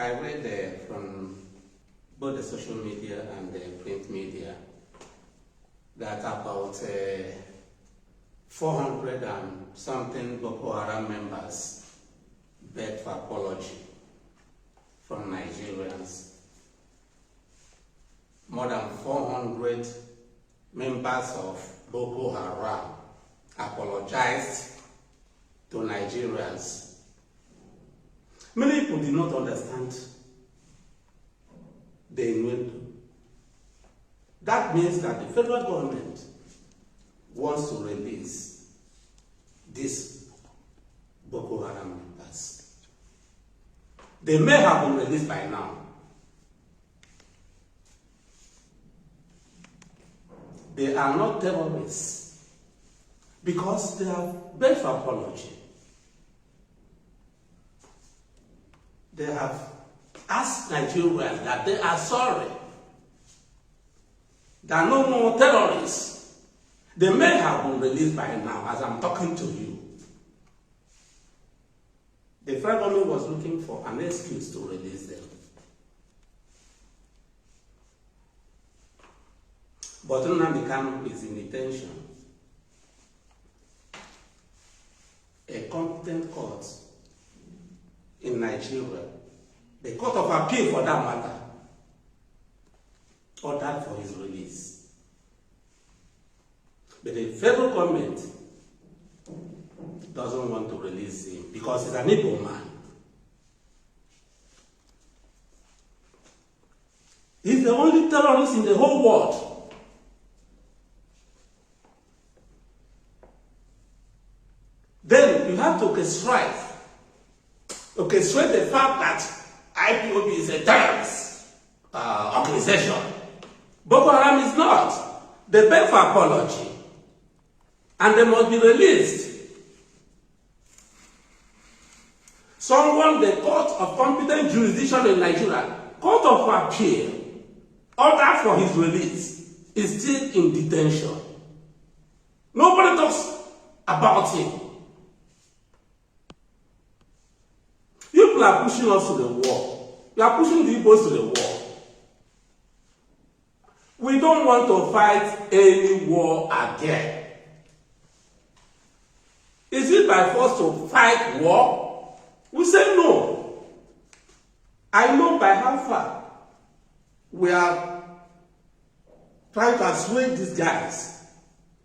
I read from both the social media and the print media that about 400 and something Boko Haram members begged for apology from Nigerians. More than 400 members of Boko Haram apologized to Nigerians. Many people did not understand the innuendo. That means that the federal government wants to release these Boko Haram members. They may have been released by now. They are not terrorists because they have begged for apology. They have asked Nigerians that they are sorry. There are no more terrorists. They may have been released by now as I'm talking to you. The federal government was looking for an excuse to release them. But Nnamdi Kanu is in detention. A competent court in Nigeria, the Court of Appeal for that matter, ordered for his release. But the federal government doesn't want to release him because he's an Igbo man. He's the only terrorist in the whole world. Then you have to orchestrate the fact that IPOB is a terrorist organization. Boko Haram is not. They beg for apology and they must be released. Someone, the Court of Competent Jurisdiction in Nigeria, Court of Appeal, order for his release, is still in detention. Nobody talks about him. People are pushing us to the wall. You are pushing the Igbos to the wall. We don't want to fight any war again. Is it by force to fight war? We say no. I know by how far we are trying to persuade these guys.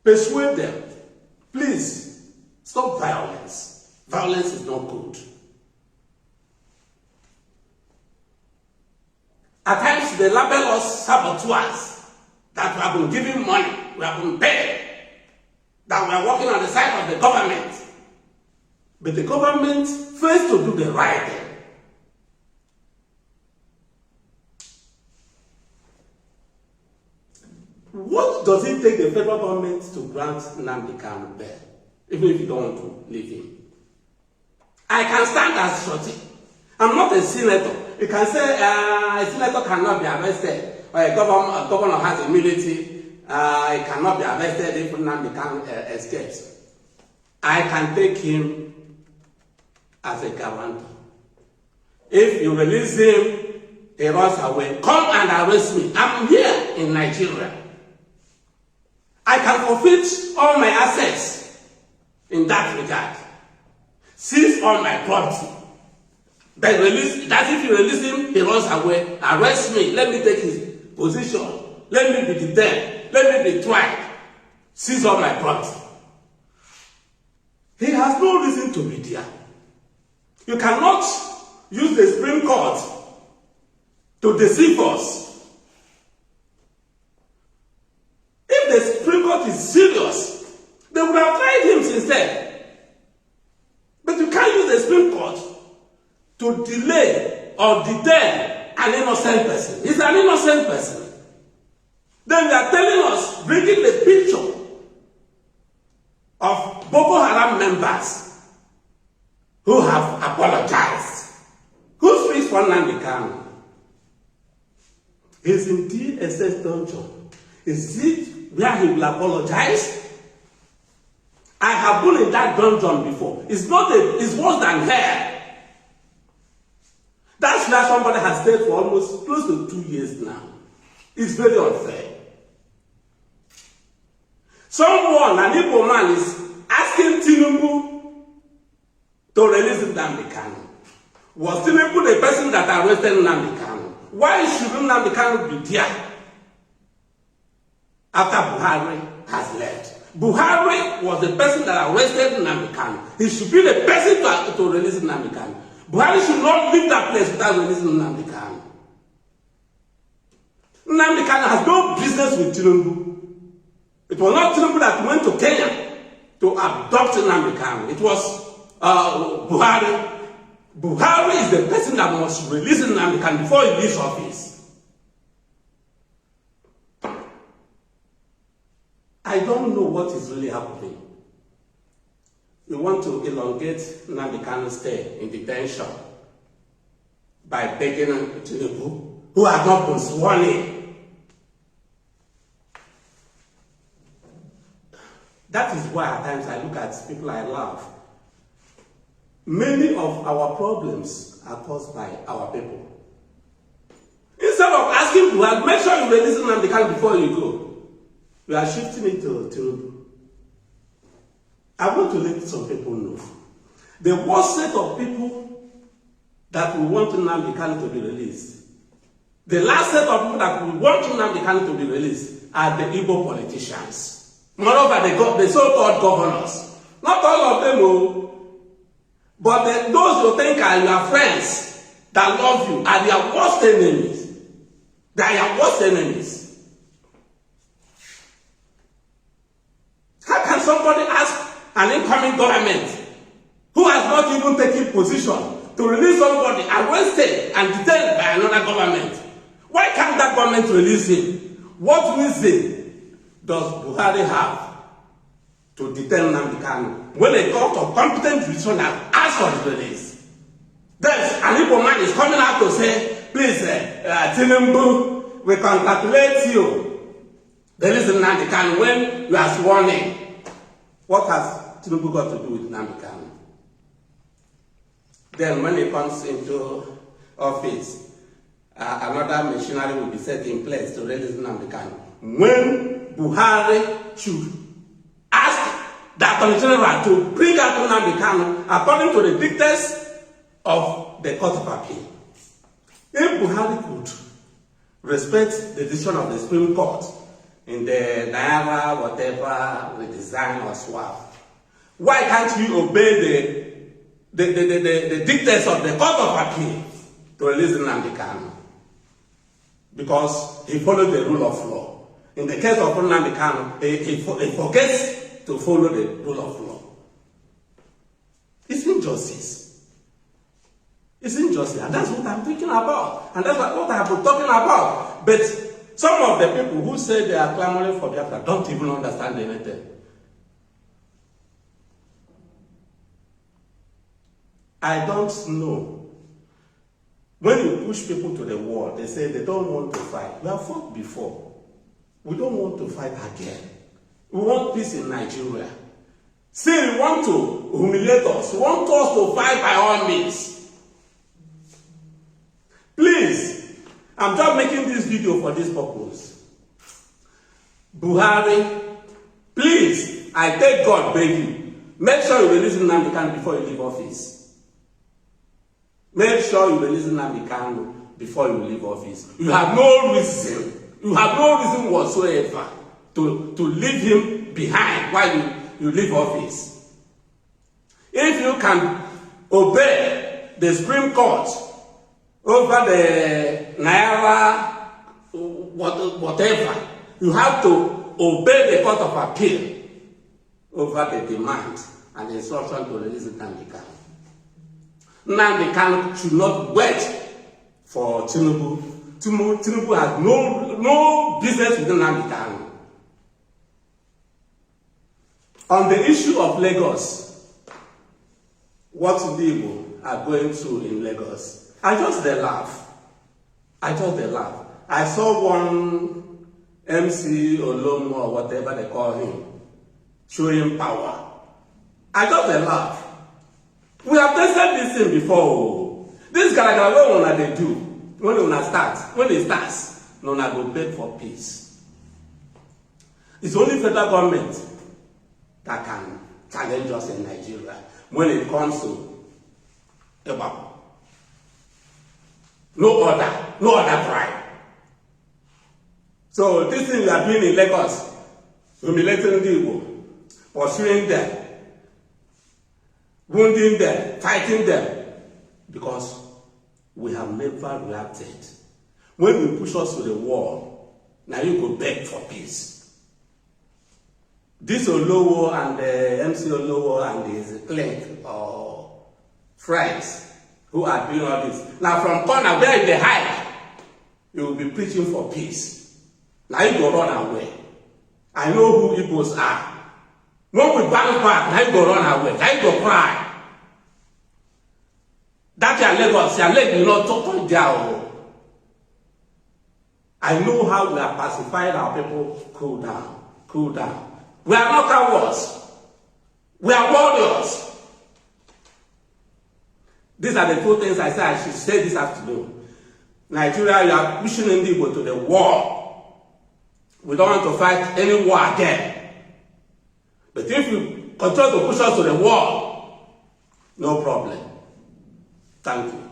Persuade them. Please, stop violence. Violence is not good. At times they label us saboteurs, that we have been giving money, we have been paid, that we are working on the side of the government. But the government fails to do the right thing. What does it take the federal government to grant Nnamdi Kanu bail, even if you don't want to leave him? I can stand as shorty. I'm not a senator. You can say a senator cannot be arrested, or a governor has immunity, he cannot be arrested if Nnamdi Kanu escapes. I can take him as a guarantor. If you release him, he runs away. Come and arrest me. I'm here in Nigeria. I can forfeit all my assets in that regard. Seize all my property. But release, that if you release him, he runs away. Arrest me. Let me take his position. Let me be detained. Let me be tried. Seize all my property. He has no reason to be there. You cannot use the Supreme Court to deceive us. If the Supreme Court is serious, they would have tried him since then. But you can't use the Supreme Court to delay or detain an innocent person. He's an innocent person. Then they are telling us, bringing the picture of Boko Haram members who have apologized. Who speaks for Nnamdi Kanu? He's in DSS dungeon. Is it where he will apologize? I have been in that dungeon before. It's worse than hell. That's Why should that somebody has stayed for almost close to 2 years now? It's very unfair. Someone, an Igbo man, is asking Tinubu to release Nnamdi Kanu. Was Tinubu the person that arrested Nnamdi Kanu? Why should Nnamdi Kanu be there after Buhari has left? Buhari was the person that arrested Nnamdi Kanu. He should be the person to release Nnamdi Kanu. Buhari should not leave that place without releasing Nnamdi Kanu. Nnamdi Kanu has no business with Tinubu. It was not Tinubu that went to Kenya to adopt Nnamdi Kanu. It was Buhari. Buhari is the person that must release Nnamdi Kanu before he leaves office. I don't know what is really happening. We want to elongate Nnamdi Kanu's stay in detention by begging Tinubu, who has not been sworn in. That is why at times I look at people I love. Many of our problems are caused by our people. Instead of asking Buhari, make sure you release Nnamdi Kanu before you go, we are shifting it to Tinubu. I want to let some people know. The worst set of people that we want Nnamdi Kanu to be released, the last set of people that we want Nnamdi Kanu to be released are the Igbo politicians. Moreover, the so-called governors. Not all of them, but those you think are your friends that love you are their worst enemies. They are your worst enemies. How can somebody ask an incoming government who has not even taken position to release somebody arrested and detained by another government? Why can't that government release him? What reason does Buhari have to detain Nnamdi Kanu when a court of competent jurisdiction has asked for his release? Then an Igbo man is coming out to say, please, Tinubu, we congratulate you. Release Nnamdi Kanu when you are sworn in. What has Tinubu got to do with Nnamdi Kanu? Then when he comes into office, another machinery will be set in place to release Nnamdi Kanu. When Buhari should ask the Attorney General to bring out Nnamdi Kanu according to the dictates of the Court of Appeal. If Buhari could respect the decision of the Supreme Court in the Naira, whatever, redesign or swap, why can't you obey the dictates of the Court of Appeal to release Nnamdi Kanu? Because he followed the rule of law. In the case of Nnamdi Kanu, he forgets to follow the rule of law. It's injustice. It's injustice, and that's what I'm thinking about. And that's what I've been talking about. But some of the people who say they are clamoring for Biafra don't even understand anything. I don't know. When you push people to the wall, they say they don't want to fight. We have fought before. We don't want to fight again. We want peace in Nigeria. Say you want to humiliate us. You want us to fight by all means. Please, I'm just making this video for this purpose. Buhari, please, I take God beg you. Make sure you release Nnamdi Kanu before you leave office. Make sure you release Nnamdi Kanu before you leave office. You have no reason. You have no reason whatsoever to leave him behind while you leave office. If you can obey the Supreme Court over the Naira, whatever, you have to obey the Court of Appeal over the demand and the instruction to release Nnamdi Kanu. Nnamdi Kanu should not wait for Tinubu. Tinubu has no business with Nnamdi Kanu. On the issue of Lagos, what people are going through in Lagos, I just laugh. I saw one MC Olomo or whatever they call him, showing power. I just laugh. We have tested this thing before. This garagara wey una dey do, when it starts, una go beg for peace. It's only federal government that can challenge us in Nigeria when it comes to Eba. No other tribe. So this thing we are doing in Lagos, humiliating the Igbo, pursuing them, wounding them, fighting them, because we have never reacted. When you push us to the wall, now you go beg for peace. This Olowo and MC Olowo and his clique or friends who are doing all this. Now from corner where they hide, you will be preaching for peace. Now you go run away. I know who Igbos are. When we bounce back, now you go run away. Now you go cry. That your Lagos, your leg will not talk down. I know how we are pacifying our people. Cool down. Cool down. We are not cowards. We are warriors. These are the two things I said I should say this afternoon. Nigeria, you are pushing Indigo to the war. We don't want to fight any war again. But if you continue to push us to the war, no problem. Thank you.